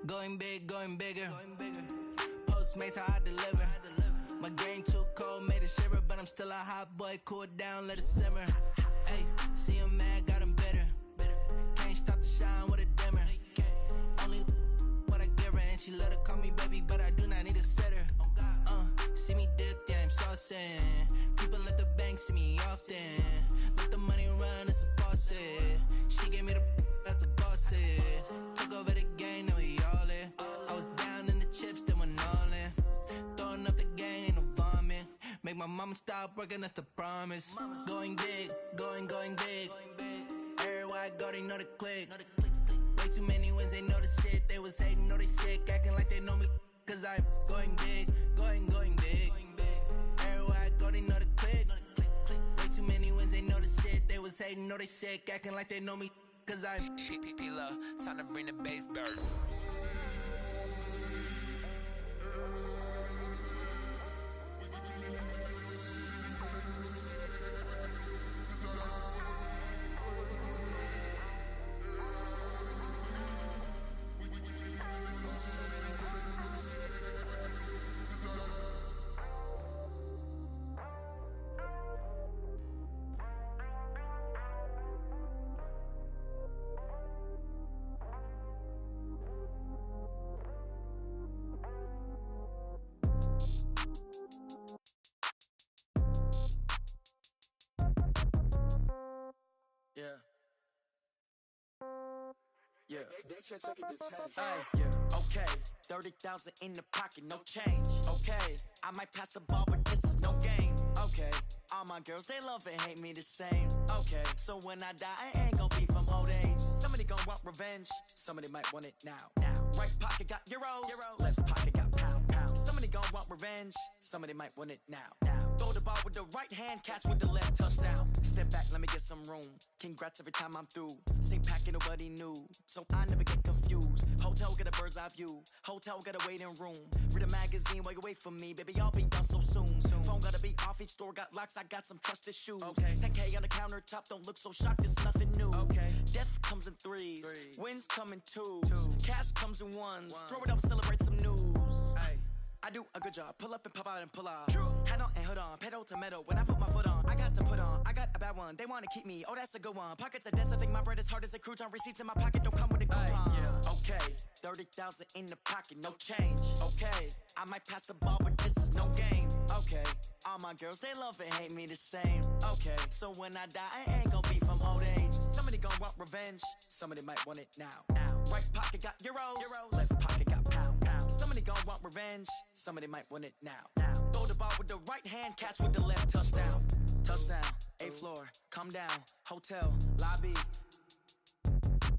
Going big, going bigger. Postmates how I deliver. My game too cold, made it shiver, but I'm still a hot boy. Cool it down, let it simmer. Hey, see him mad, got him bitter. Can't stop the shine with a dimmer. Only what I give her, and she let her call me baby, but I do not need a sitter. See me dip, yeah, I'm saucing. People at the bank see me often. Let the money run, it's a faucet. She gave me the that's a bossy. Took over the game, now we all in. I was down in the chips, then went all in. Throwing up the gang, ain't no vomit. Make my mama stop working, that's the promise. Going big, going big. Everywhere I go, they know the click. Way too many wins, they know the shit. They was hating, know they sick, acting like they know me. Cause I'm going big, going big. Everywhere I go, they know the click. Way too many wins, they know the shit. They was hating, know they sick, acting like they know me. Cause I'm P-P-P-Love, time to bring the bass bird. Yeah. Yeah. Okay. 30,000 in the pocket, no change. Okay. I might pass the ball, but this is no game. Okay. All my girls, they love and hate me the same. Okay. So when I die, I ain't gon' be from old age. Somebody gon' want revenge. Somebody might want it now. Right pocket got euros. Left pocket got pound. Somebody gon' want revenge. Somebody might want it now. Throw the ball with the right hand, catch with the left, touchdown. Step back, let me get some room. Congrats every time I'm through. Same packet, nobody knew, so I never get confused. Hotel got a bird's eye view. Hotel got a waiting room. Read a magazine while you wait for me, baby. I'll be done so soon. Phone gotta be off. Each store got locks. I got some trusted shoes. 10K on the countertop. Don't look so shocked. It's nothing new. Death comes in threes. Wins come in twos. Cash comes in ones. Throw it up, celebrate some news. I do a good job. Pull up and pop out and pull out. True. Head on and hood on. Pedal to metal. When I put my foot on, I got to put on. I got a bad one. They want to keep me. Oh, that's a good one. Pockets are dense. I think my bread is hard as a crouton. Receipts in my pocket don't come with a coupon. Yeah. Okay. 30,000 in the pocket. No change. Okay. I might pass the ball, but this is no game. Okay. All my girls, they love and hate me the same. Okay. So when I die, I ain't gon' be from old age. Somebody gon' want revenge. Somebody might want it now. Right pocket got euros. Left pocket got pound. Somebody gon' want revenge. Somebody might want it now. Throw the ball with the right hand, catch with the left, touchdown. Touchdown, 8th floor, come down. Hotel, lobby.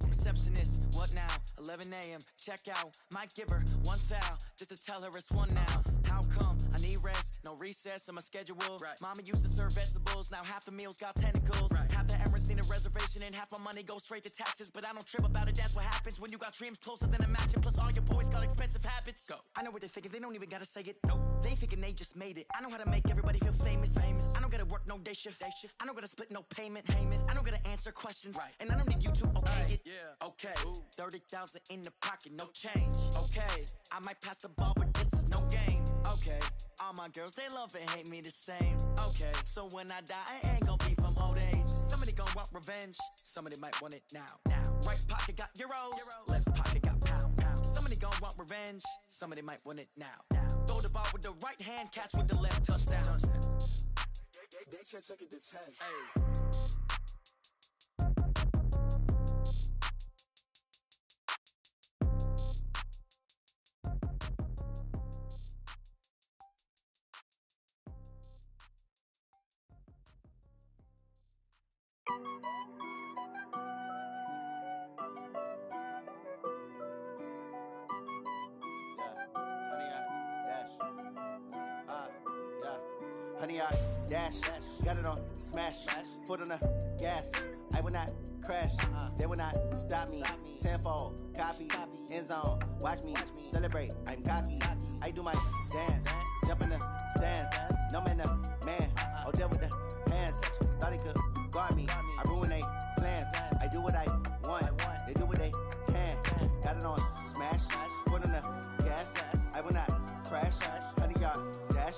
Receptionist, what now? 11 a.m., check out. Might give her one foul, just to tell her it's one now. How come? I need rest, no recess in my schedule. Mama used to serve vegetables, now half the meals got tentacles. Half the errands need a reservation and half my money goes straight to taxes. But I don't trip about it, that's what happens when you got dreams closer than a mansion. Plus all your boys got expensive habits. Go. I know what they're thinking, they don't even gotta say it. No, they thinking they just made it. I know how to make everybody feel famous. I don't gotta work no day shift. I don't gotta split no payment. I don't gotta answer questions. And I don't need you to okay it. Okay, 30,000 in the pocket, no change. Okay, I might pass the ball, but this is no game. Okay, all my girls, they love and hate me the same. Okay, so when I die, I ain't gon' be from old age. Somebody gon' want revenge. Somebody might want it now. Right pocket got euros. Left pocket got pound. Somebody gon' want revenge. Somebody might want it now. Throw the ball with the right hand, catch with the left, touchdown. They can't take it to 10. Hey. Honey, I dash, got it on smash, foot on the gas. I will not crash, they will not stop me. Tenfold, copy, end zone, watch me celebrate. I'm cocky, I do my dance, jump in the stands. No man, the man, oh deal with the hands. Thought he could guard me, I ruin they plans. I do what I want, they do what they can. Got it on smash, foot on the gas. I will not crash. 100-yard dash.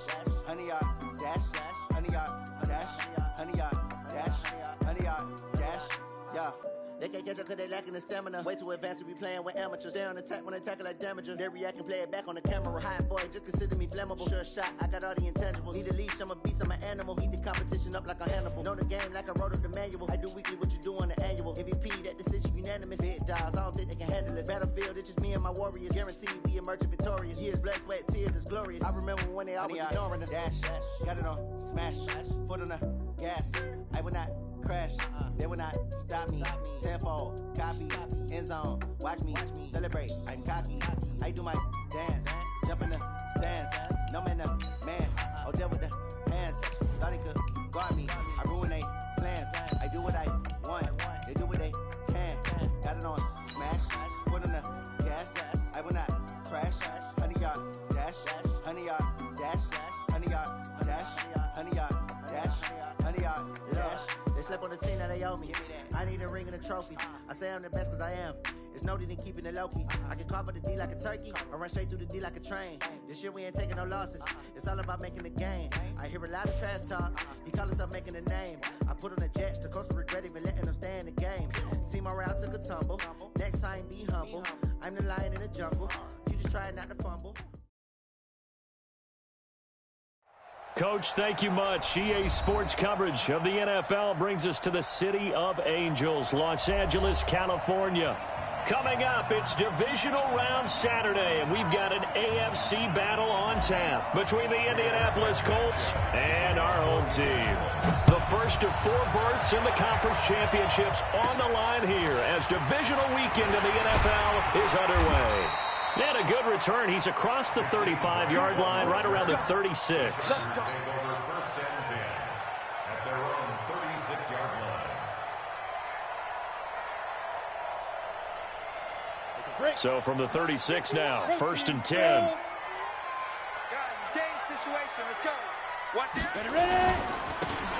100-yard dash. 100-yard dash. 100-yard dash. 100-yard dash. Yeah. They can't catch up cause they lacking the stamina. Way too advanced to be playing with amateurs. Stay on attack when they tackle like damager. They react and play it back on the camera. Hot boy, just consider me flammable. Sure shot, I got all the intangibles. Need a leash, I'm a beast, I'm an animal. Heat the competition up like a Hannibal. Know the game like I wrote up the manual. I do weekly what you do on the annual. MVP, that decision unanimous. Hit dials, I don't think they can handle it. Battlefield, it's just me and my warriors. Guaranteed we emerge victorious. Years, blood, sweat, tears, is glorious. I remember when they always ignoring us. Dash, got it on, smash, foot on the gas. I will not crash, they will not stop me. Tenfold, copy, end zone, watch me celebrate. I'm cocky, I do my dance, jump in the stands. No man, man, oh there with the hands. Thought he could guard me, I ruin they plans. I do what I want, they do what they can. Got it on smash, foot on the gas. I will not crash. 100-yard dash, 100-yard dash, 100-yard dash, 100-yard dash, 100-yard dash. They slept on the team that they owe me. I need a ring and a trophy. I say I'm the best cause I am. It's noted in keeping it low-key. I can carve up the D like a turkey or run straight through the D like a train. This year we ain't taking no losses. It's all about making the game. I hear a lot of trash talk. He call himself making a name. I put on the Jets. The coach will regret even letting them stay in the game. Team morale took a tumble. Next time be humble. I'm the lion in the jungle. You just try not to fumble. Coach, thank you much. EA Sports coverage of the NFL brings us to the City of Angels, Los Angeles, California. Coming up, it's Divisional Round Saturday, and we've got an AFC battle on tap between the Indianapolis Colts and our home team. The first of 4 berths in the conference championships on the line here as divisional weekend in the NFL is underway. And a good return. He's across the 35-yard line, right around the 36. Take over first and 10 at their own 36-yard line. So from the 36 now, first and 10. Guys, it's game situation. Let's go. Watch this. Ready?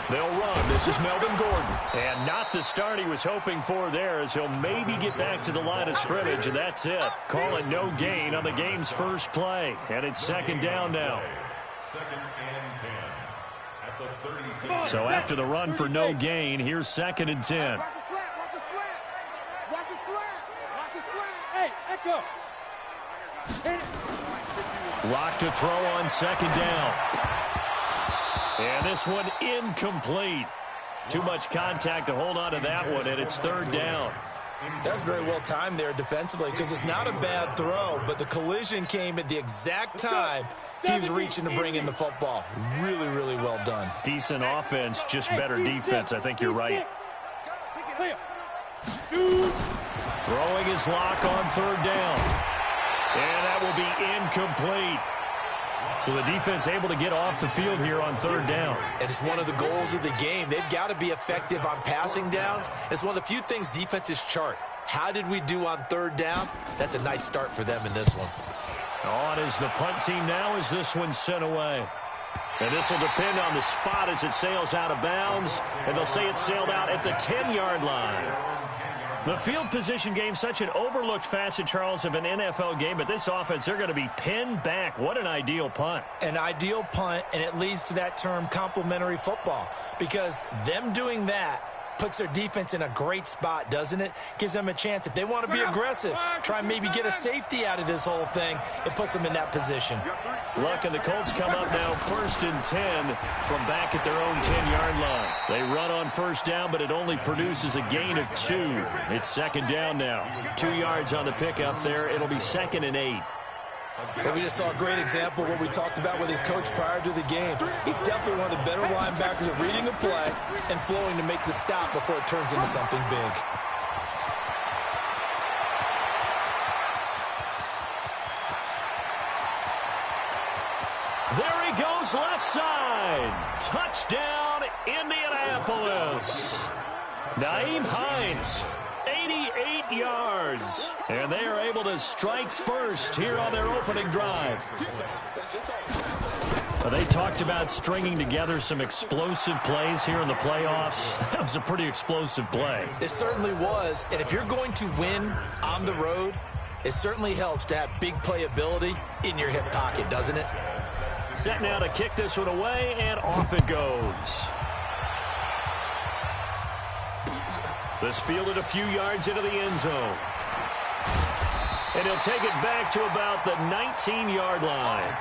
They'll run. This is Melvin Gordon. And not the start he was hoping for there as he'll maybe get back to the line of scrimmage, and that's it. Call it no gain on the game's first play. And it's second down now. Second and 10 at the 36. So after the run for no gain, here's second and 10. Watch his flat. Watch his flat. Watch his flat. Watch his flat. Hey, echo. Lock to throw on second down. And this one incomplete. Too much contact to hold on to that one, and it's third down. That's very well timed there defensively because it's not a bad throw, but the collision came at the exact time he was reaching to bring in the football. Really, really well done. Decent offense, just better defense. I think you're right. Throwing his lock on third down. And that will be incomplete. So the defense able to get off the field here on third down. And it's one of the goals of the game. They've got to be effective on passing downs. It's one of the few things defenses chart. How did we do on third down? That's a nice start for them in this one. On is the punt team now as this one's sent away. And this will depend on the spot as it sails out of bounds. And they'll say it sailed out at the 10-yard line. The field position game, such an overlooked facet, Charles, of an NFL game. But this offense, they're going to be pinned back. What an ideal punt. An ideal punt, and it leads to that term complementary football. Because them doing that puts their defense in a great spot, doesn't it? Gives them a chance. If they want to be aggressive, try and maybe get a safety out of this whole thing, it puts them in that position. Luck and the Colts come up now first and 10 from back at their own 10-yard line. They run on first down, but it only produces a gain of 2. It's second down now. 2 yards on the pickup there. It'll be second and 8. But we just saw a great example of what we talked about with his coach prior to the game. He's definitely one of the better linebackers at reading a play and flowing to make the stop before it turns into something big. There he goes left side. Touchdown, Indianapolis. Nyheim Hines. 88 yards. And they are able to strike first here on their opening drive. They talked about stringing together some explosive plays here in the playoffs. That was a pretty explosive play. It certainly was. And if you're going to win on the road, It certainly helps to have big playability in your hip pocket, doesn't it? Set now to kick this one away, and off it goes. This fielded a few yards into the end zone. And he'll take it back to about the 19-yard line.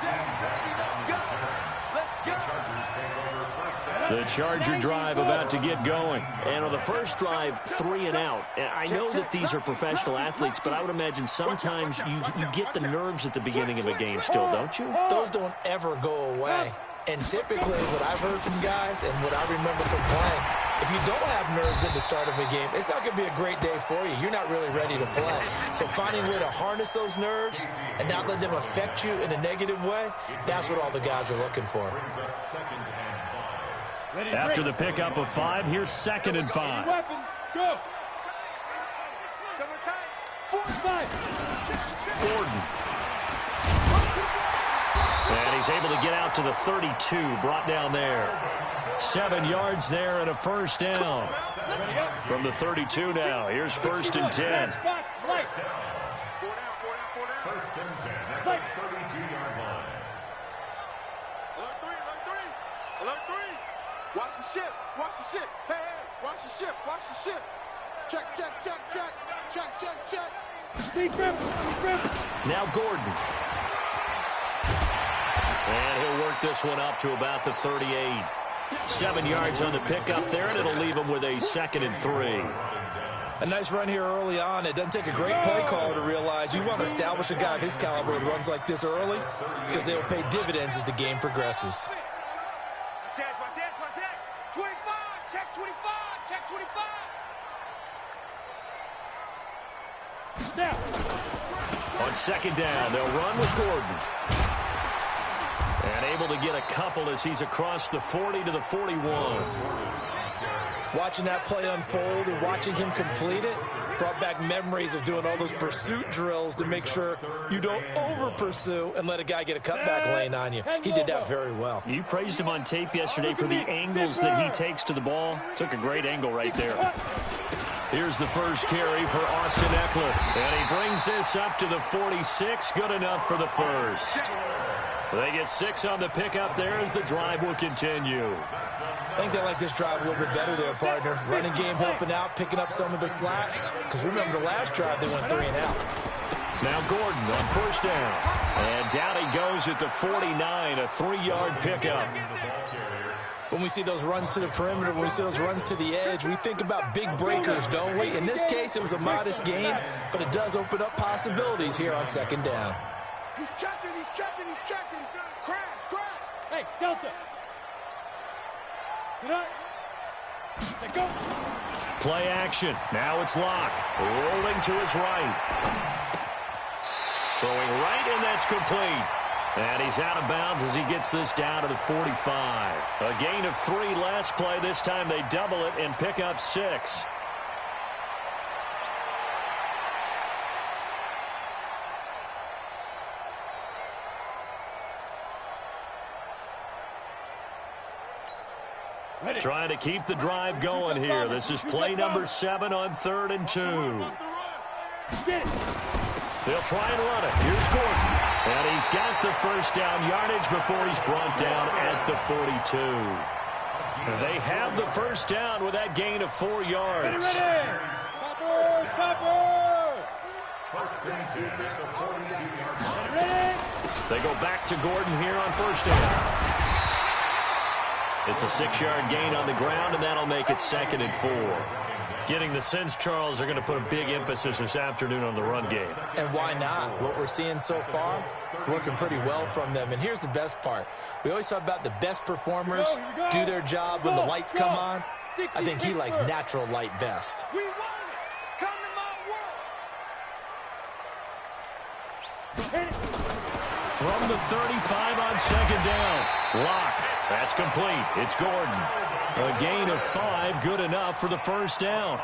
The Charger drive about to get going. And on the first drive, 3 and out. I know that these are professional athletes, but I would imagine sometimes you get the nerves at the beginning of a game still, don't you? Those don't ever go away. And typically what I've heard from guys and what I remember from playing, if you don't have nerves at the start of a game, it's not going to be a great day for you. You're not really ready to play. So finding a way to harness those nerves and not let them affect you in a negative way, that's what all the guys are looking for. After the pickup of 5, here's 2nd and 5. Gordon. And he's able to get out to the 32, brought down there. 7 yards there and a first down. From the 32 now, here's 1st and 10. First and 10 at the 32-yard line. Alert 3. Watch the ship. Hey, watch the ship. Check. Deep grip. Now Gordon. And he'll work this one up to about the 38. 7 yards on the pickup there, and it'll leave him with a 2nd and 3. A nice run here early on. It doesn't take a great play caller to realize you want to establish a guy of his caliber with runs like this early because they will pay dividends as the game progresses. Watch that. 25. Check 25. On 2nd down, they'll run with Gordon. And able to get a couple as he's across the 40 to the 41. Watching that play unfold and watching him complete it brought back memories of doing all those pursuit drills to make sure you don't over-pursue and let a guy get a cutback lane on you. He did that very well. You praised him on tape yesterday for the angles that he takes to the ball. Took a great angle right there. Here's the first carry for Austin Eckler. And he brings this up to the 46. Good enough for the first. They get 6 on the pickup there as the drive will continue. I think they like this drive a little bit better there, partner. Running game helping out, picking up some of the slack. Because remember, the last drive, they went 3 and out. Now Gordon on first down. And down he goes at the 49, a 3-yard pickup. When we see those runs to the perimeter, when we see those runs to the edge, we think about big breakers, don't we? In this case, it was a modest gain, but it does open up possibilities here on 2nd down. He's checking. Crash. Hey, Delta. Sit up. Let go. Play action. Now it's Locke. Rolling to his right. Throwing right, and that's complete. And he's out of bounds as he gets this down to the 45. A gain of 3 last play. This time they double it and pick up 6. Trying to keep the drive going here. This is play number 7 on 3rd and 2. They'll try and run it. Here's Gordon. And he's got the first down yardage before he's brought down at the 42. They have the first down with that gain of 4 yards. They go back to Gordon here on first down. It's a 6-yard gain on the ground, and that'll make it 2nd and 4. Getting the sense, Charles, are going to put a big emphasis this afternoon on the run game. And why not? What we're seeing so far is working pretty well from them. And here's the best part. We always talk about the best performers do their job when the lights come on. I think he likes natural light best. From the 35 on 2nd down. Locke. That's complete. It's Gordon. A gain of 5, good enough for the first down.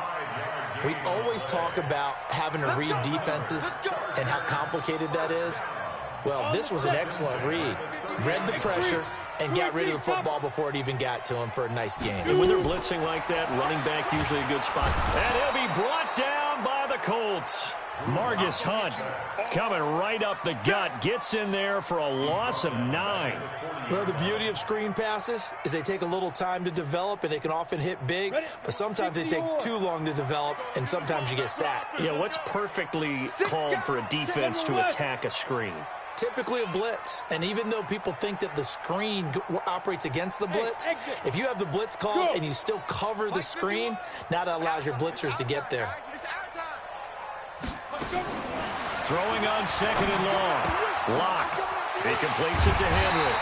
We always talk about having to read defenses and how complicated that is. Well, this was an excellent read. Read the pressure and got rid of the football before it even got to him for a nice game. And when they're blitzing like that, running back usually a good spot. And he'll be brought down by the Colts. Margus Hunt coming right up the gut, gets in there for a loss of 9. Well, the beauty of screen passes is they take a little time to develop, and they can often hit big, but sometimes they take too long to develop, and sometimes you get sacked. Yeah, what's perfectly called for a defense to attack a screen? Typically a blitz, and even though people think that the screen operates against the blitz, if you have the blitz called and you still cover the screen, now that allows your blitzers to get there. Throwing on 2nd and long. Lock. He completes it to Henry.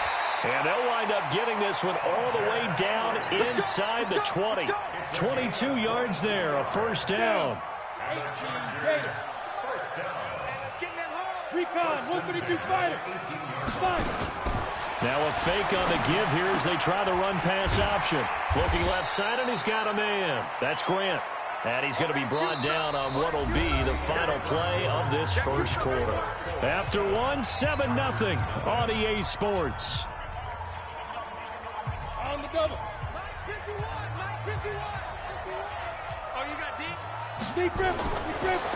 And they'll wind up getting this one all the way down inside the 20. 22 yards there, a first down. Recon, 132 fighter. Now a fake on the give here as they try the run-pass option. Looking left side, and he's got a man. That's Grant. And he's going to be brought down on what will be the final play of this first quarter. After one, 7-0 on EA Sports. On the double. 951. Oh, you got deep? Deep grip.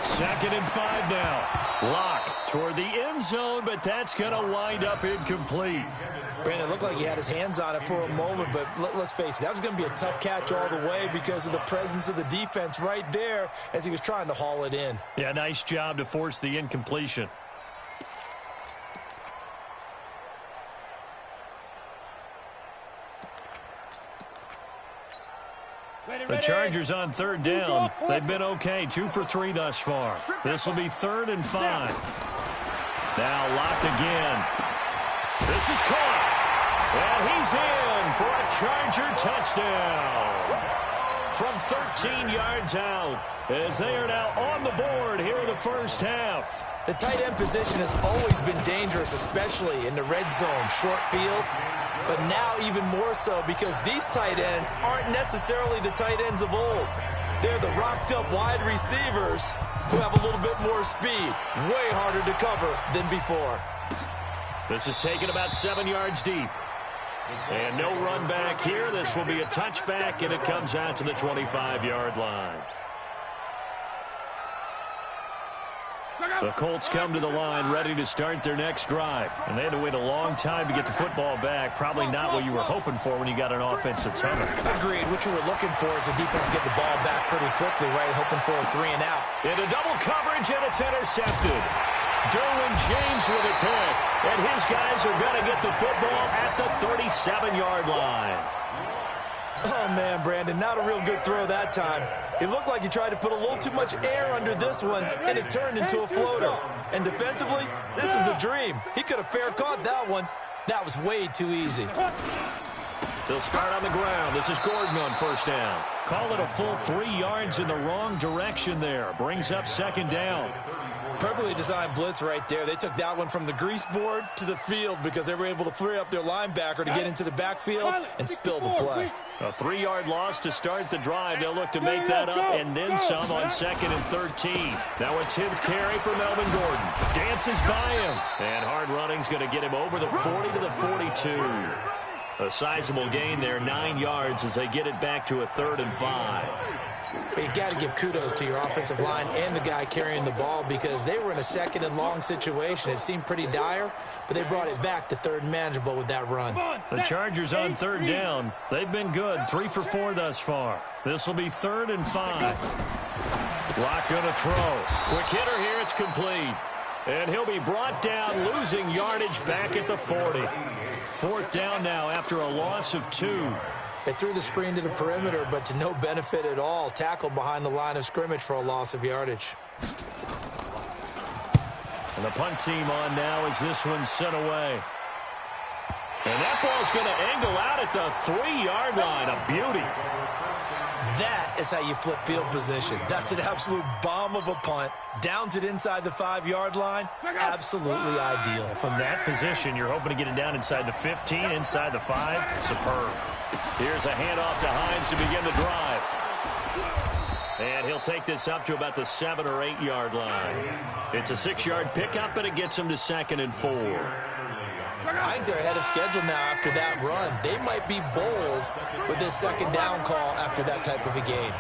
2nd and 5 now. Lock toward the end zone, but that's going to wind up incomplete. Brandon, it looked like he had his hands on it for a moment, but let's face it, that was going to be a tough catch all the way because of the presence of the defense right there as he was trying to haul it in. Yeah, nice job to force the incompletion. The Chargers on 3rd down. They've been okay, 2 for 3 thus far. This will be 3rd and 5. Now Lock again. This is caught. And he's in for a Charger touchdown. From 13 yards out as they are now on the board here in the first half. The tight end position has always been dangerous, especially in the red zone, short field. But now even more so because these tight ends aren't necessarily the tight ends of old. They're the rocked-up wide receivers who have a little bit more speed. Way harder to cover than before. This is taken about 7 yards deep. And no run back here. This will be a touchback, and it comes out to the 25-yard line. The Colts come to the line ready to start their next drive. And they had to wait a long time to get the football back. Probably not what you were hoping for when you got an offense that's hunter. Agreed. What you were looking for is the defense get the ball back pretty quickly, right? Hoping for a 3-and-out. Into double coverage, and it's intercepted. Derwin James with a pick. And his guys are going to get the football at the 37-yard line. Oh, man, Brandon, not a real good throw that time. It looked like he tried to put a little too much air under this one, and it turned into a floater. And defensively, this is a dream. He could have fair caught that one. That was way too easy. They'll start on the ground. This is Gordon on first down. Call it a full 3 yards in the wrong direction there. Brings up 2nd down. Perfectly designed blitz right there. They took that one from the grease board to the field because they were able to free up their linebacker to get into the backfield and spill the play. A 3-yard loss to start the drive. They'll look to make that up and then some on 2nd and 13. Now a 10th carry for Melvin Gordon. Dances by him. And hard running's going to get him over the 40 to the 42. A sizable gain there, 9 yards as they get it back to a 3rd and 5. But you got to give kudos to your offensive line and the guy carrying the ball because they were in a 2nd and long situation. It seemed pretty dire, but they brought it back to 3rd and manageable with that run. The Chargers on 3rd down. They've been good, 3 for 4 thus far. This will be 3rd and 5. Lock going to throw. Quick hitter here, it's complete. And he'll be brought down, losing yardage back at the 40. 4th down now after a loss of 2. They threw the screen to the perimeter, but to no benefit at all. Tackled behind the line of scrimmage for a loss of yardage. And the punt team on now as this one's sent away. And that ball's going to angle out at the 3-yard line. A beauty. That is how you flip field position. That's an absolute bomb of a punt. Downs it inside the 5-yard line. Absolutely ideal. From that position, you're hoping to get it down inside the 15, inside the 5. Superb. Here's a handoff to Hines to begin the drive. And he'll take this up to about the 7 or 8 yard line. It's a 6-yard pickup, but it gets him to 2nd and 4. I think they're ahead of schedule now after that run. They might be bold with this 2nd down call after that type of a game.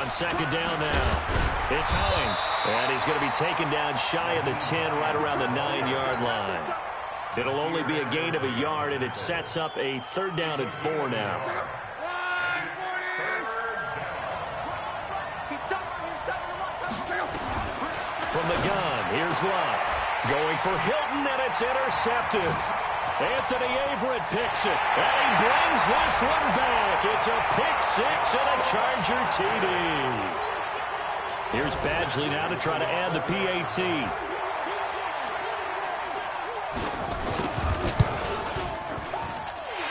On second down now, it's Hines. And he's going to be taken down shy of the 10, right around the 9-yard line. It'll only be a gain of a yard, and it sets up a 3rd down and 4 now. From the gun, here's Love. Going for Hilton, and it's intercepted. Anthony Averett picks it, and he brings this one back. It's a pick 6 and a Charger TD. Here's Badgley now to try to add the PAT.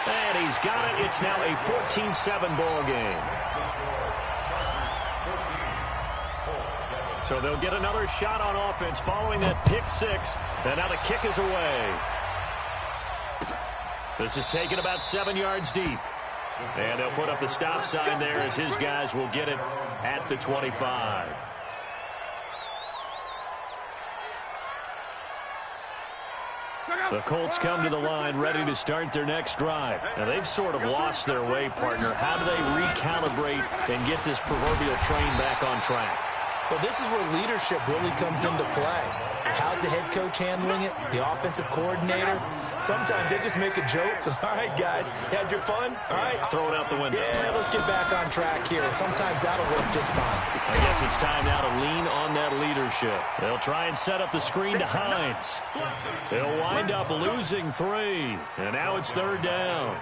And he's got it. It's now a 14-7 ball game. So they'll get another shot on offense following that pick 6. And now the kick is away. This is taken about 7 yards deep. And they'll put up the stop sign there as his guys will get it at the 25. The Colts come to the line ready to start their next drive. Now, they've sort of lost their way, partner. How do they recalibrate and get this proverbial train back on track? Well, this is where leadership really comes into play. How's the head coach handling it? The offensive coordinator? Sometimes they just make a joke. All right, guys, had your fun? All right. Throw it out the window. Yeah, let's get back on track here. And sometimes that'll work just fine. I guess it's time now to lean on that leadership. They'll try and set up the screen to Hines. They'll wind up losing 3. And now it's 3rd down.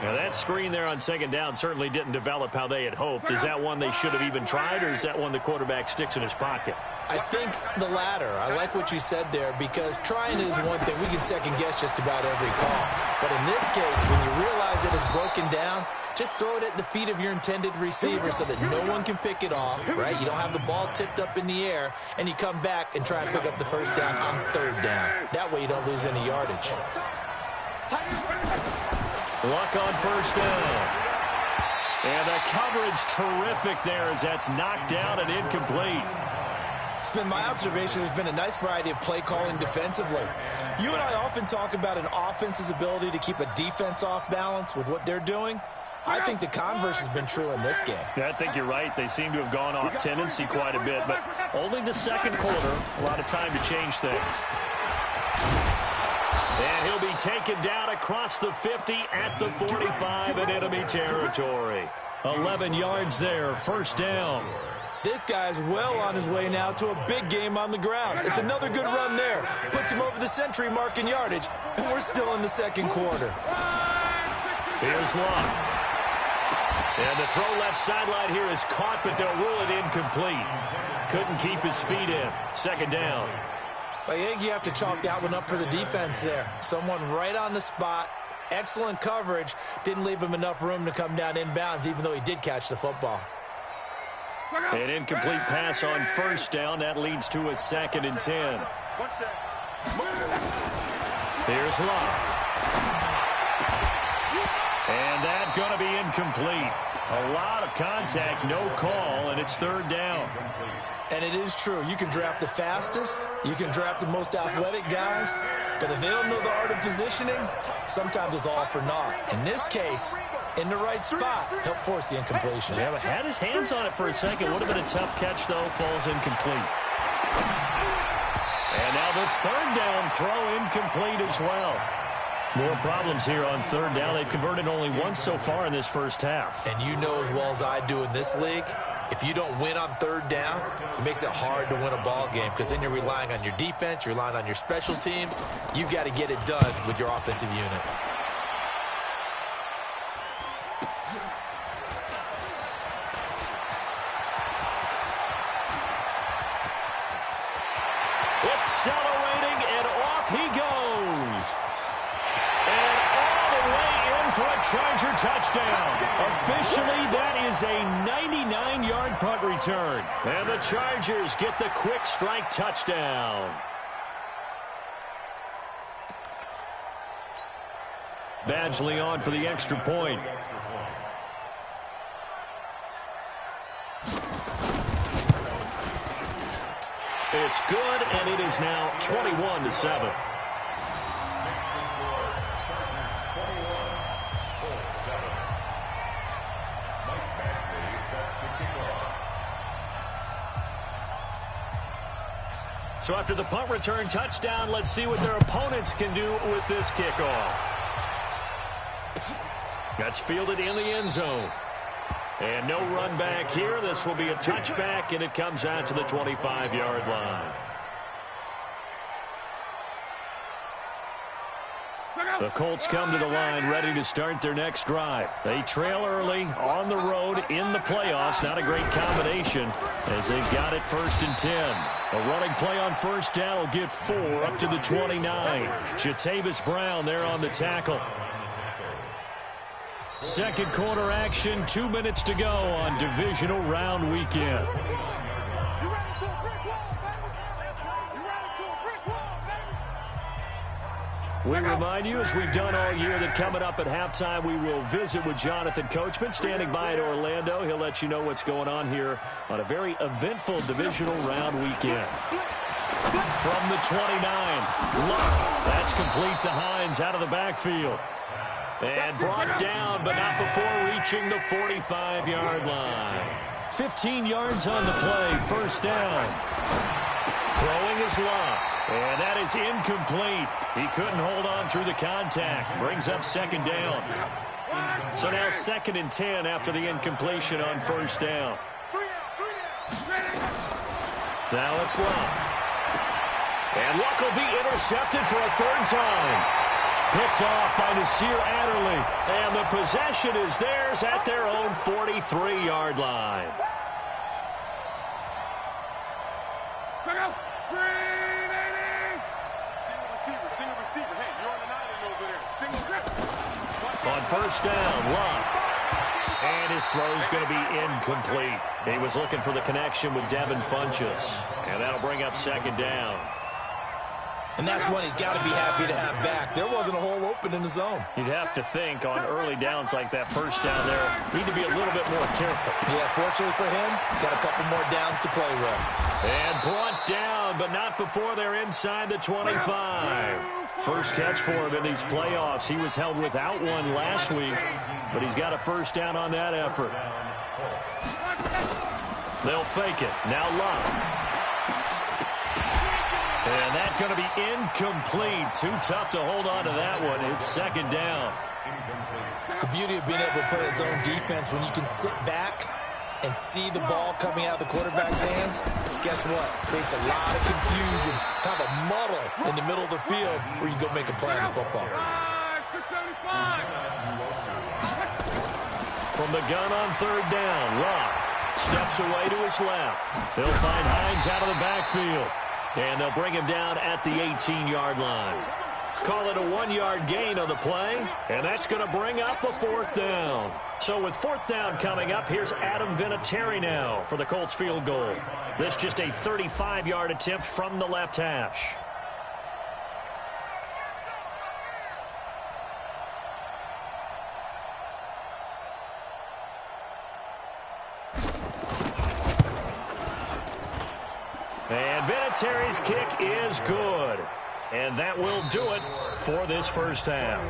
Now, that screen there on 2nd down certainly didn't develop how they had hoped. Is that one they should have even tried, or is that one the quarterback sticks in his pocket? I think the latter. I like what you said there, because trying is one thing. We can second-guess just about every call. But in this case, when you realize it is broken down, just throw it at the feet of your intended receiver so that no one can pick it off, right? You don't have the ball tipped up in the air, and you come back and try and pick up the 1st down on 3rd down. That way you don't lose any yardage. Luck on 1st down. And the coverage terrific there as that's knocked down and incomplete. It's been my observation there's been a nice variety of play calling defensively. You and I often talk about an offense's ability to keep a defense off balance with what they're doing. I think the converse has been true in this game. Yeah, I think you're right. They seem to have gone off tendency quite a bit, but only the 2nd quarter, a lot of time to change things. And he'll be taken down across the 50 at the 45 in enemy territory. 11 yards there, 1st down. This guy's well on his way now to a big game on the ground. It's another good run there. Puts him over the century mark in yardage, and we're still in the 2nd quarter. Here's Love. And the throw left sideline here is caught, but they'll rule it incomplete. Couldn't keep his feet in. 2nd down. I think you have to chalk that one up for the defense there. Someone right on the spot. Excellent coverage. Didn't leave him enough room to come down inbounds, even though he did catch the football. An incomplete pass on 1st down. That leads to a 2nd and 10. Here's Love. And that's going to be incomplete. A lot of contact, no call, and it's 3rd down. And it is true. You can draft the fastest. You can draft the most athletic guys. But if they don't know the art of positioning, sometimes it's all for naught. In this case, in the right spot, help force the incompletion. Yeah, but had his hands on it for a second. Would have been a tough catch, though. Falls incomplete. And now the 3rd down throw incomplete as well. More problems here on 3rd down. They've converted only once so far in this 1st half. And you know as well as I do in this league, if you don't win on 3rd down, it makes it hard to win a ball game, because then you're relying on your defense, you're relying on your special teams. You've got to get it done with your offensive unit. Accelerating, and off he goes. And all the way in for a Charger touchdown. Officially, that is a 99-yard punt return. And the Chargers get the quick strike touchdown. Badgley on for the extra point. It's good, and it is now 21-7. So after the punt return touchdown, let's see what their opponents can do with this kickoff. That's fielded in the end zone. And no run back here. This will be a touchback, and it comes out to the 25-yard line. The Colts come to the line ready to start their next drive. They trail early on the road in the playoffs. Not a great combination as they've got it 1st and 10. A running play on first down will get 4 up to the 29. Jatavis Brown there on the tackle. Second quarter action, 2 minutes to go on divisional round weekend. We remind you, as we've done all year, that coming up at halftime, we will visit with Jonathan Coachman, standing by in Orlando. He'll let you know what's going on here on a very eventful divisional round weekend. From the 29, Luck. That's complete to Hines out of the backfield. And brought down, but not before reaching the 45-yard line. 15 yards on the play, first down. Throwing is Luck. And that is incomplete. He couldn't hold on through the contact. Brings up second down. So now 2nd and 10 after the incompletion on first down. Now it's Luck. And Luck will be intercepted for a 3rd time. Picked off by Nasir Adderley. And the possession is theirs at their own 43-yard line. On first down, Luck. And his throw's going to be incomplete. He was looking for the connection with Devin Funchess. And that'll bring up second down. And that's one he's got to be happy to have back. There wasn't a hole open in the zone. You'd have to think on early downs like that first down there, need to be a little bit more careful. Yeah, fortunately for him, got a couple more downs to play with. And brought down, but not before they're inside the 25. First catch for him in these playoffs. He was held without one last week, but he's got a first down on that effort. They'll fake it. Now Luck. And that's going to be incomplete. Too tough to hold on to that one. It's second down. The beauty of being able to play his own defense, when you can sit back and see the ball coming out of the quarterback's hands, guess what? Creates a lot of confusion, kind of a muddle in the middle of the field where you can go make a play on the football. From the gun on third down, Luck steps away to his left. They'll find Hines out of the backfield. And they'll bring him down at the 18-yard line. Call it a 1-yard gain on the play, and that's going to bring up a 4th down. So with 4th down coming up, here's Adam Vinatieri now for the Colts field goal. This just a 35-yard attempt from the left hash. And Vinatieri's kick is good. And that will do it for this first half.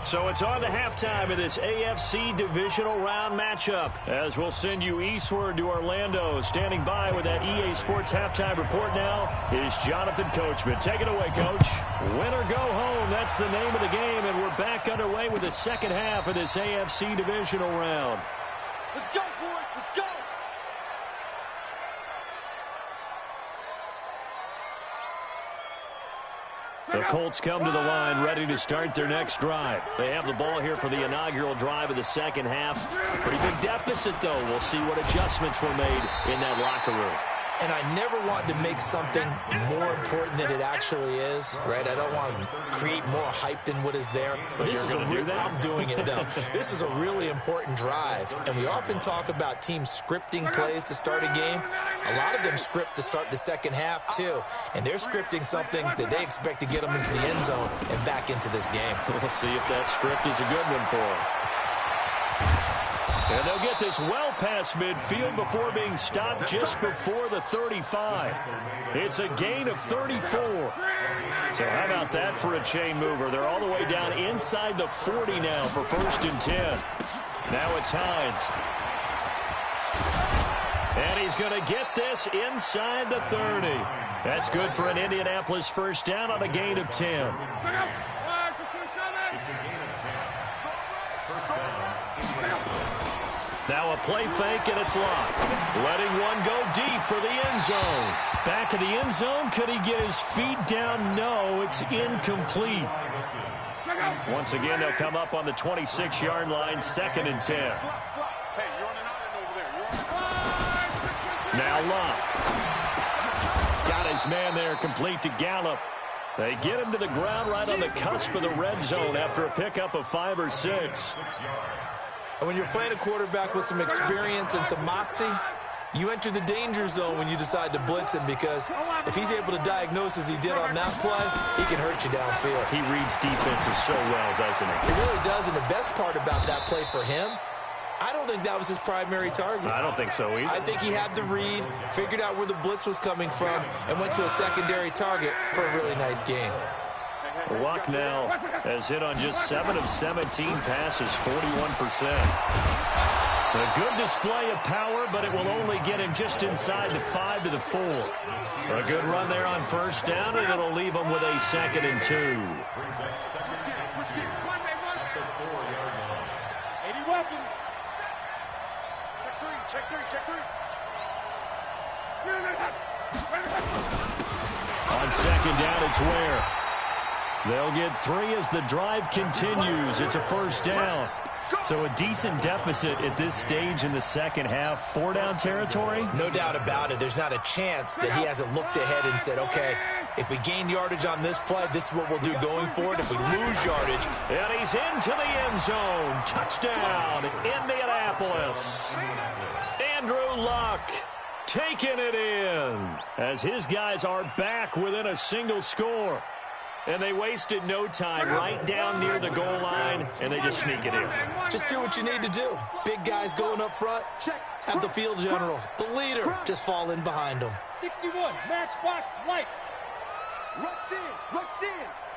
So it's on to halftime of this AFC divisional round matchup, as we'll send you eastward to Orlando. Standing by with that EA Sports halftime report now is Jonathan Coachman. Take it away, Coach. Win or go home, that's the name of the game, and we're back underway with the second half of this AFC divisional round. Let's go, boys. Let's go. The Colts come to the line ready to start their next drive. They have the ball here for the inaugural drive of the second half. Pretty big deficit, though. We'll see what adjustments were made in that locker room. And I never want to make something more important than it actually is, right? I don't want to create more hype than what is there. But this is I'm doing it, though. This is a really important drive. And we often talk about teams scripting plays to start a game. A lot of them script to start the second half, too. And they're scripting something that they expect to get them into the end zone and back into this game. We'll see if that script is a good one for them. And they'll get this well past midfield before being stopped just before the 35. It's a gain of 34. So how about that for a chain mover? They're all the way down inside the 40 now for 1st and 10. Now it's Hines. And he's going to get this inside the 30. That's good for an Indianapolis first down on a gain of 10. Now a play fake, and it's locked. Letting one go deep for the end zone. Back of the end zone. Could he get his feet down? No, it's incomplete. Once again, they'll come up on the 26-yard line, 2nd and 10. Now Love. Got his man there, complete to Gallup. They get him to the ground right on the cusp of the red zone after a pickup of 5 or 6. And when you're playing a quarterback with some experience and some moxie, you enter the danger zone when you decide to blitz him, because if he's able to diagnose as he did on that play, he can hurt you downfield. He reads defenses so well, doesn't he? He really does, and the best part about that play for him, I don't think that was his primary target. I don't think so either. I think he had the read, figured out where the blitz was coming from, and went to a secondary target for a really nice gain. Luck now has hit on just 7 of 17 passes, 41%. A good display of power, but it will only get him just inside the 5 to the 4. A good run there on first down, and it'll leave him with a 2nd and 2. 80 weapon. Check three. On second down, it's Ware. They'll get 3 as the drive continues. It's a first down. So a decent deficit at this stage in the second half. 4-down territory? No doubt about it. There's not a chance that he hasn't looked ahead and said, okay, if we gain yardage on this play, this is what we'll do going forward. If we lose yardage. And he's into the end zone. Touchdown, Indianapolis. Andrew Luck taking it in as his guys are back within a single score. And they wasted no time, right down near the goal line, and they just sneak it in. Just do what you need to do. Big guys going up front, have the field general, the leader, just fall in behind them. 61, matchbox lights.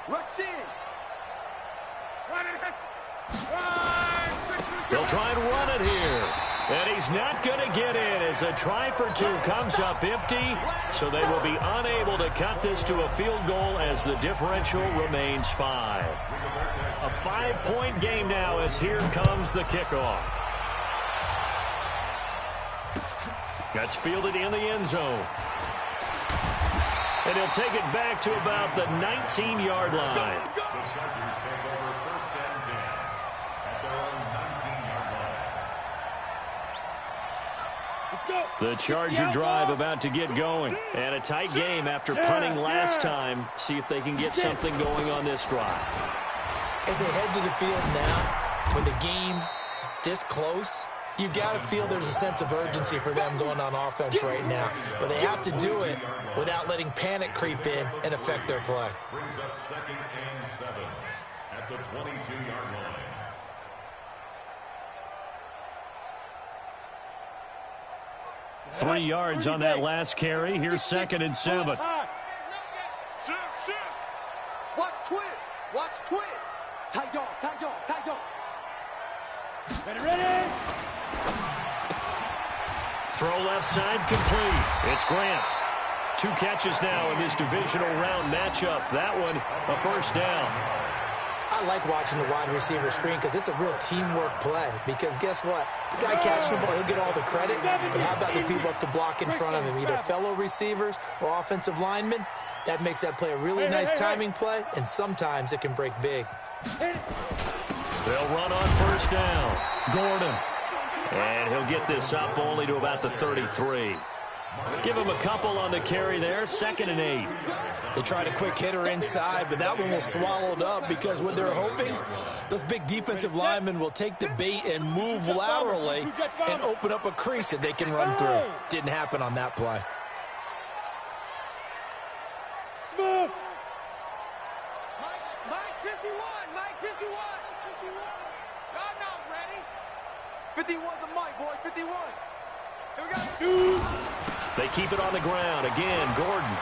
Rush in. They'll try and run it here. And he's not going to get in as a try for 2 comes up empty. So they will be unable to cut this to a field goal as the differential remains 5. A 5-point game now as here comes the kickoff. That's fielded in the end zone. And he'll take it back to about the 19-yard line. The Charger drive about to get going. And a tight game after punting last time. See if they can get something going on this drive. As they head to the field now, with the game this close, you've got to feel there's a sense of urgency for them going on offense right now. But they have to do it without letting panic creep in and affect their play. Brings up 2nd and 7 at the 22-yard line. Three yards on that last carry. Here's 2nd and 7. Shift. Watch twist. Tight dog. Ready. Throw left side complete. It's Grant. 2 catches now in this divisional round matchup. That one, a first down. I like watching the wide receiver screen because it's a real teamwork play. Because guess what? The guy catching the ball, he'll get all the credit. But how about the people up to block in front of him, either fellow receivers or offensive linemen? That makes that play a really nice timing play, and sometimes it can break big. They'll run on first down. Gordon. And he'll get this up only to about the 33. Give him a couple on the carry there. 2nd and 8. They tried a quick hitter inside, but that one was swallowed up because what they're hoping, those big defensive linemen will take the bait and move laterally and open up a crease that they can run through. Didn't happen on that play. Smooth. Mike 51. God, not ready. 51's the Mike, boy. 51. Here we go. Shoot. They keep it on the ground. Again, Gordon.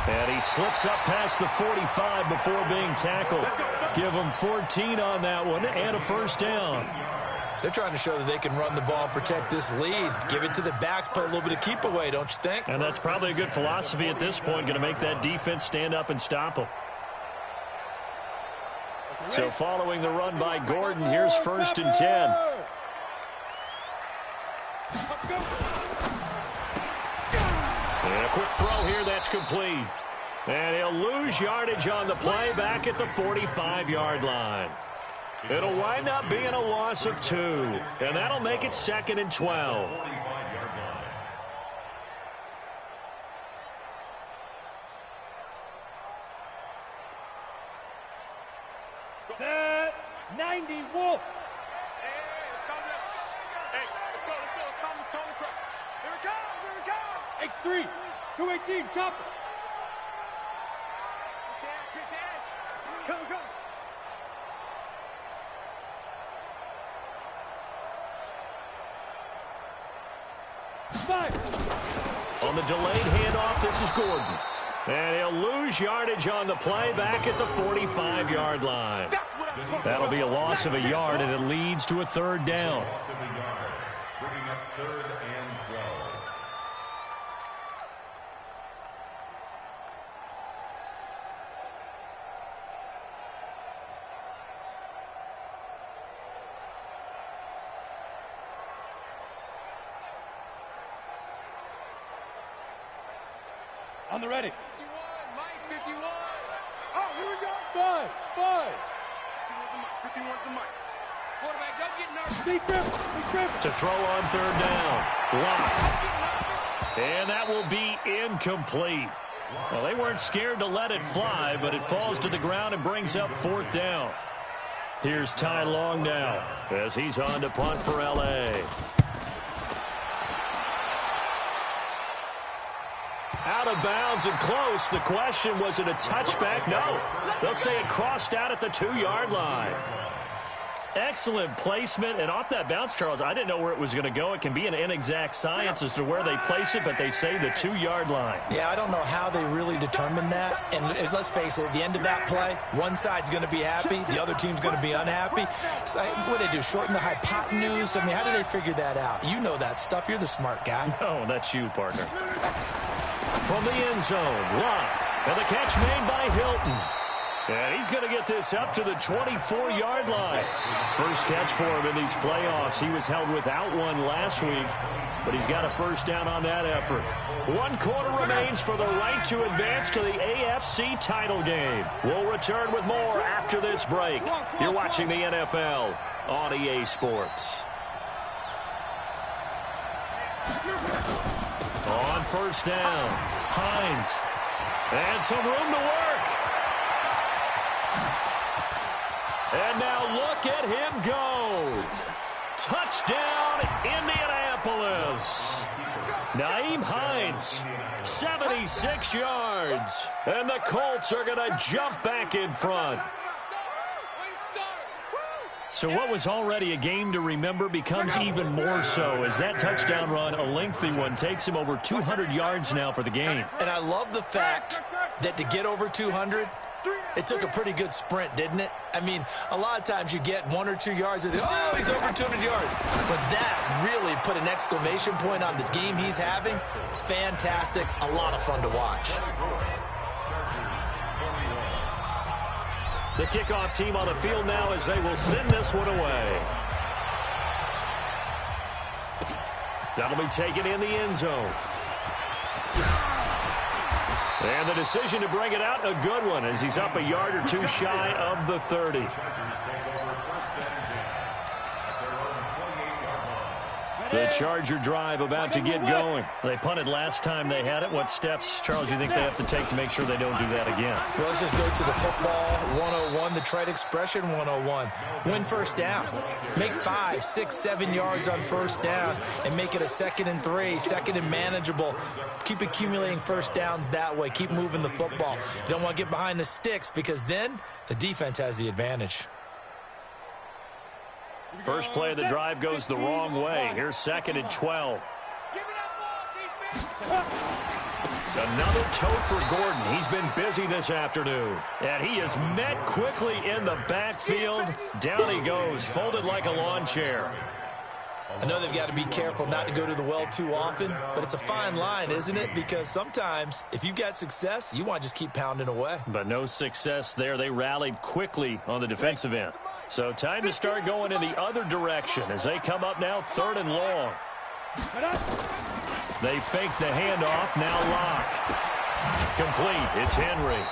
And he slips up past the 45 before being tackled. Give him 14 on that one and a first down. They're trying to show that they can run the ball and protect this lead. Give it to the backs, put a little bit of keep away, don't you think? And that's probably a good philosophy at this point, going to make that defense stand up and stop them. So following the run by Gordon, here's 1st and 10. And a quick throw here that's complete. And he'll lose yardage on the play back at the 45-yard line. It'll wind up being a loss of 2. And that'll make it 2nd and 12. Set 90 Wolf. Hey, let's go. Calm the crowd. Here it comes. X3, 218, chopper. Come. Five. On the delayed handoff, this is Gordon. And he'll lose yardage on the play back at the 45-yard line. That'll be a loss of a yard, and it leads to a 3rd down. Loss of a yard, bringing up 3rd and 12. On the ready. 51, Mike, 51. Oh, here we go. Five. 51's the mic. Quarterback, don't get nervous. Be careful. To throw on 3rd down. Lock. And that will be incomplete. Well, they weren't scared to let it fly, but it falls to the ground and brings up 4th down. Here's Ty Long now as he's on to punt for L.A. Out of bounds and close. The question, was it a touchback? No. They'll say it crossed out at the 2-yard line. Excellent placement. And off that bounce, Charles, I didn't know where it was going to go. It can be an inexact science as to where they place it, but they say the 2-yard line. Yeah, I don't know how they really determined that. And let's face it, at the end of that play, one side's going to be happy, the other team's going to be unhappy. It's like, what do they do, shorten the hypotenuse? I mean, how do they figure that out? You know that stuff. You're the smart guy. No, that's you, partner. From the end zone, Lott, and the catch made by Hilton. And he's going to get this up to the 24-yard line. First catch for him in these playoffs. He was held without one last week, but he's got a 1st down on that effort. 1 quarter remains for the right to advance to the AFC title game. We'll return with more after this break. You're watching the NFL on EA Sports. On 1st down, Hines. And some room to work. And now look at him go. Touchdown, Indianapolis. Nyheim Hines, 76 yards. And the Colts are going to jump back in front. So what was already a game to remember becomes even more so as that touchdown run, a lengthy one, takes him over 200 yards now for the game. And I love the fact that to get over 200, it took a pretty good sprint, didn't it? I mean, a lot of times you get 1 or 2 yards and oh, he's over 200 yards. But that really put an exclamation point on the game he's having. Fantastic. A lot of fun to watch. The kickoff team on the field now as they will send this one away. That'll be taken in the end zone. And the decision to bring it out, a good one, as he's up a yard or 2 shy of the 30. The Charger drive about to get going. They punted last time they had it. What steps, Charles, you think they have to take to make sure they don't do that again? Well, let's just go to the football 101, the trade expression 101. Win 1st down. Make 5, 6, 7 yards on 1st down and make it a 2nd and 3, 2nd and manageable. Keep accumulating 1st downs that way. Keep moving the football. You don't want to get behind the sticks because then the defense has the advantage. First play of the drive goes the wrong way. Here's 2nd and 12. Another tote for Gordon. He's been busy this afternoon. And he is met quickly in the backfield. Down he goes, folded like a lawn chair. I know they've got to be careful not to go to the well too often, but it's a fine line, isn't it? Because sometimes, if you've got success, you want to just keep pounding away. But no success there. They rallied quickly on the defensive end. So time to start going in the other direction as they come up now 3rd and long. They fake the handoff, now lock. Complete, it's Henry.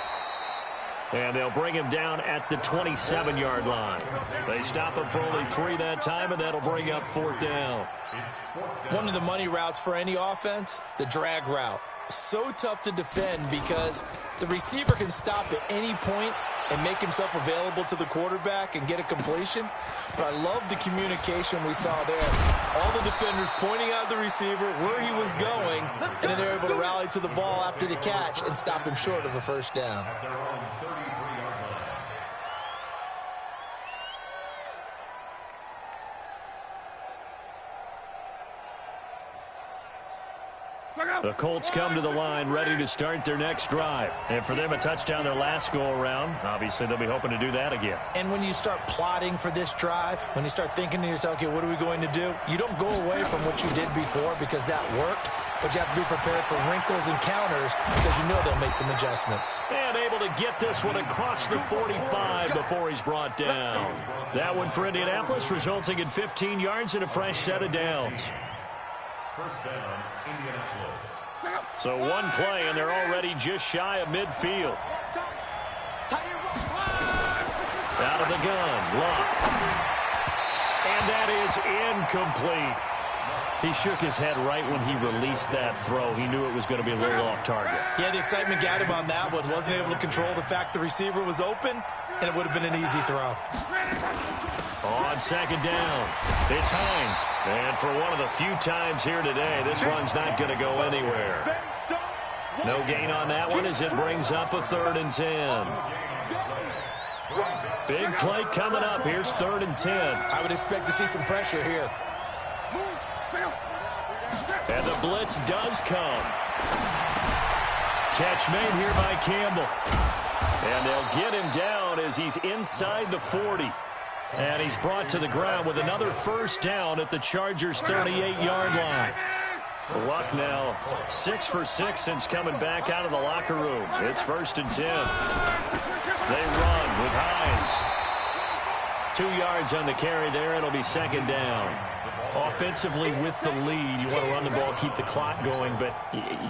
And they'll bring him down at the 27-yard line. They stop him for only 3 that time, and that'll bring up 4th down. One of the money routes for any offense, the drag route. So tough to defend because the receiver can stop at any point and make himself available to the quarterback and get a completion. But I love the communication we saw there. All the defenders pointing out the receiver, where he was going, and then they're able to rally to the ball after the catch and stop him short of a first down. The Colts come to the line ready to start their next drive. And for them, a touchdown their last go-around. Obviously, they'll be hoping to do that again. And when you start plotting for this drive, when you start thinking to yourself, okay, what are we going to do? You don't go away from what you did before because that worked, but you have to be prepared for wrinkles and counters because you know they'll make some adjustments. And able to get this one across the 45 before he's brought down. That one for Indianapolis, resulting in 15 yards and a fresh set of downs. First down, Indianapolis. So one play, and they're already just shy of midfield. Out of the gun, Luck. And that is incomplete. He shook his head right when he released that throw. He knew it was going to be a little off target. Yeah, the excitement got him on that one. Wasn't able to control the fact the receiver was open, and it would have been an easy throw. On 2nd down, it's Hines. And for one of the few times here today, this run's not going to go anywhere. No gain on that one as it brings up a 3rd and 10. Big play coming up. Here's 3rd and 10. I would expect to see some pressure here. And the blitz does come. Catch made here by Campbell. And they'll get him down as he's inside the 40. And he's brought to the ground with another first down at the Chargers' 38-yard line. Luck now 6 for 6 since coming back out of the locker room. It's 1st and 10. They run with Hines. 2 yards on the carry there. It'll be 2nd down. Offensively with the lead, you want to run the ball, keep the clock going, but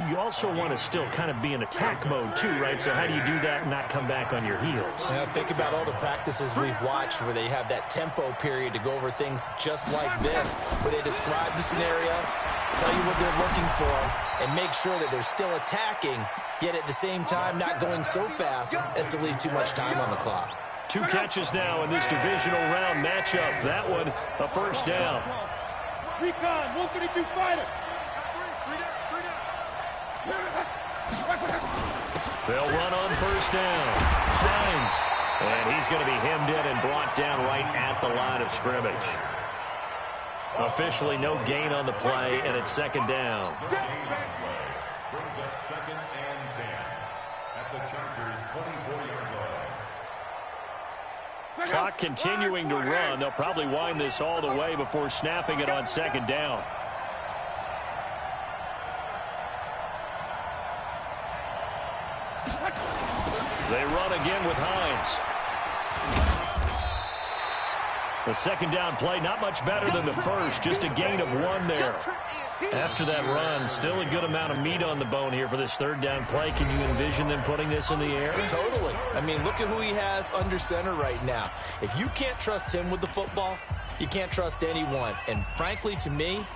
you also want to still kind of be in attack mode too, right? So how do you do that and not come back on your heels? Yeah, think about all the practices we've watched where they have that tempo period to go over things just like this, where they describe the scenario, tell you what they're looking for, and make sure that they're still attacking, yet at the same time not going so fast as to leave too much time on the clock. 2 catches now in this divisional round matchup. That one, a first down. Recon, 132 fighter. They'll run on first down. Hines. And he's going to be hemmed in and brought down right at the line of scrimmage. Officially no gain on the play, and it's 2nd down. Brings up 2nd and 10 at the Chargers' 24-yard line. Clock continuing to run. They'll probably wind this all the way before snapping it on 2nd down. They run again with Hines. The 2nd down play, not much better than the first, just a gain of 1 there. After that run, still a good amount of meat on the bone here for this 3rd down play. Can you envision them putting this in the air? Totally. I mean, look at who he has under center right now. If you can't trust him with the football, you can't trust anyone. And frankly, to me,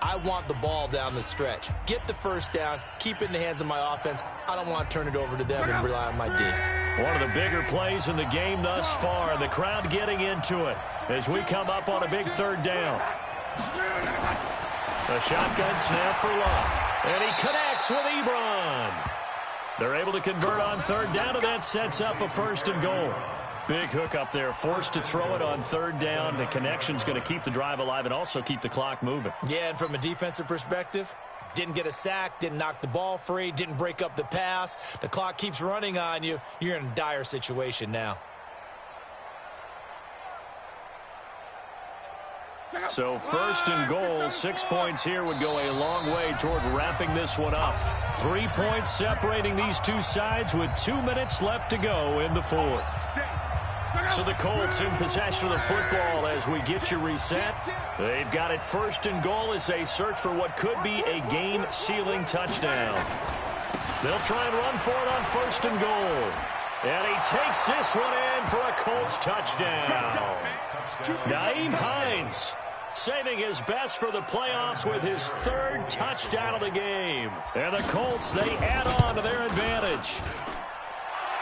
I want the ball down the stretch. Get the first down, keep it in the hands of my offense. I don't want to turn it over to them and rely on my D. One of the bigger plays in the game thus far. The crowd getting into it as we come up on a big 3rd down. A shotgun snap for Luck. And he connects with Ebron. They're able to convert on 3rd down, and that sets up a 1st and goal. Big hook up there, forced to throw it on 3rd down. The connection's going to keep the drive alive and also keep the clock moving. Yeah, and from a defensive perspective, Didn't get a sack, didn't knock the ball free, didn't break up the pass. The clock keeps running on you. You're in a dire situation now. So first and goal, 6 points here would go a long way toward wrapping this one up. 3 points separating these two sides with 2 minutes left to go in the fourth. So the Colts in possession of the football as we get you reset. They've got it first and goal as they search for what could be a game-sealing touchdown. They'll try and run for it on first and goal. And he takes this one in for a Colts touchdown. Nyheim Hines saving his best for the playoffs with his third touchdown of the game. And the Colts, they add on to their advantage.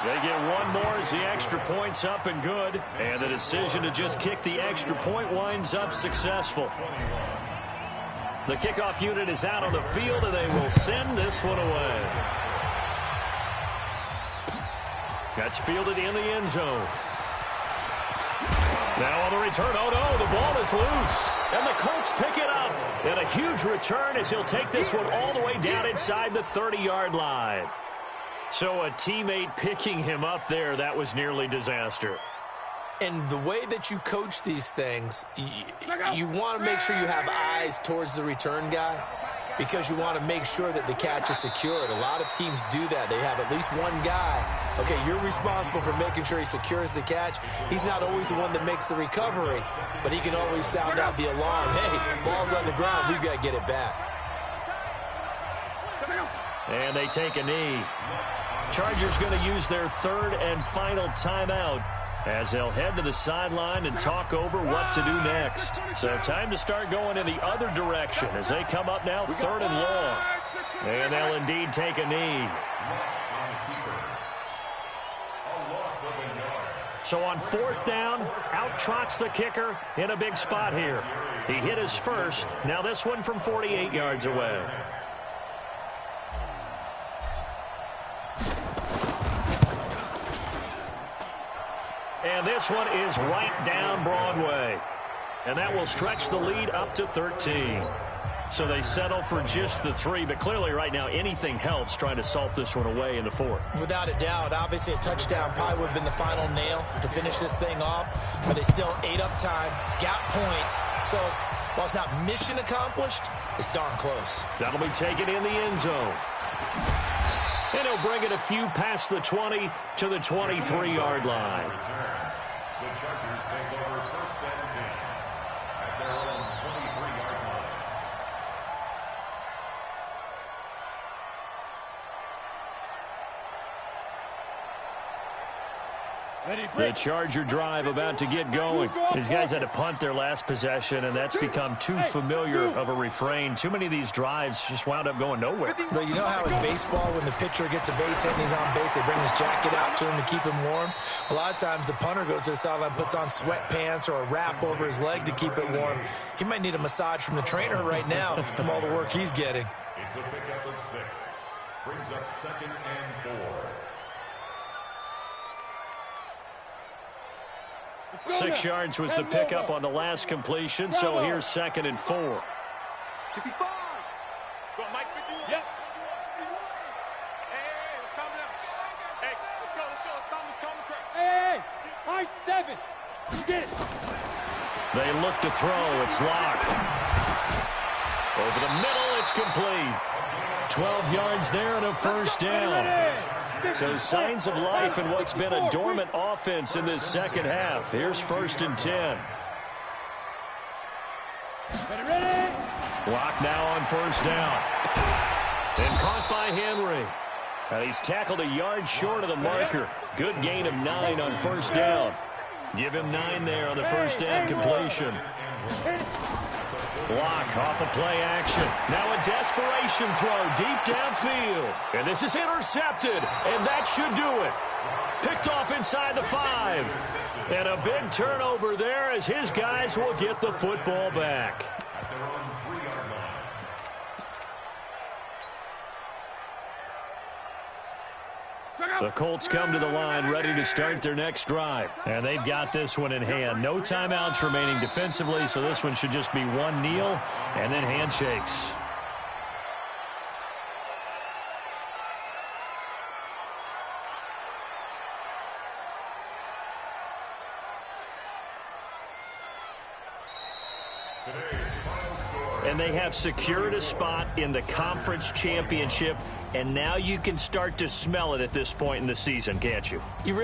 They get one more as the extra point's up and good. And the decision to just kick the extra point winds up successful. The kickoff unit is out on the field, and they will send this one away. That's fielded in the end zone. Now on the return, oh no, the ball is loose. And the Colts pick it up. And a huge return as he'll take this one all the way down inside the 30-yard line. So a teammate picking him up there, that was nearly disaster. And the way that you coach these things, you want to make sure you have eyes towards the return guy because you want to make sure that the catch is secured. A lot of teams do that. They have at least one guy. Okay, you're responsible for making sure he secures the catch. He's not always the one that makes the recovery, but he can always sound out the alarm. Hey, ball's on the ground. We've got to get it back. And they take a knee. Chargers going to use their third and final timeout as they'll head to the sideline and talk over what to do next. So time to start going in the other direction as they come up now third and long. And they'll indeed take a knee. So on fourth down, out trots the kicker in a big spot here. He hit his first. Now this one from 48 yards away. And this one is right down Broadway. And that will stretch the lead up to 13. So they settle for just the 3, but clearly right now anything helps trying to salt this one away in the fourth. Without a doubt, obviously a touchdown probably would have been the final nail to finish this thing off, but they still ate up time, got points. So while it's not mission accomplished, it's darn close. That'll be taken in the end zone. And he'll bring it a few past the 20 to the 23-yard line. The Chargers take over first and 10 at their own 23-yard line. The Charger drive about to get going. These guys had to punt their last possession, and that's become too familiar of a refrain. Too many of these drives just wound up going nowhere. But you know how in baseball, when the pitcher gets a base hit and he's on base, they bring his jacket out to him to keep him warm? A lot of times the punter goes to the sideline, puts on sweatpants or a wrap over his leg to keep it warm. He might need a massage from the trainer right now from all the work he's getting. It's a pickup of 6. Brings up second and 4. 6 yards was the pickup on the last completion, so here's second and 4. 55. Go, Mike. Yep. Hey, let's calm down. Hey, let's go. Calm the crowd. Hey, high 7. You get it. They look to throw. It's locked. Over the middle, it's complete. 12 yards there and a first down. So signs of life in what's been a dormant offense in this second half. Here's first and 10. Block now on first down. And caught by Henry. He's tackled a yard short of the marker. Good gain of 9 on first down. Give him 9 there on the first down completion. Block off of play action. Now a desperation throw deep downfield. And this is intercepted, and that should do it. Picked off inside the 5. And a big turnover there as his guys will get the football back. The Colts come to the line ready to start their next drive. And they've got this one in hand. No timeouts remaining defensively, so this one should just be one kneel and then handshakes. And they have secured a spot in the conference championship, and now you can start to smell it at this point in the season, can't you? You really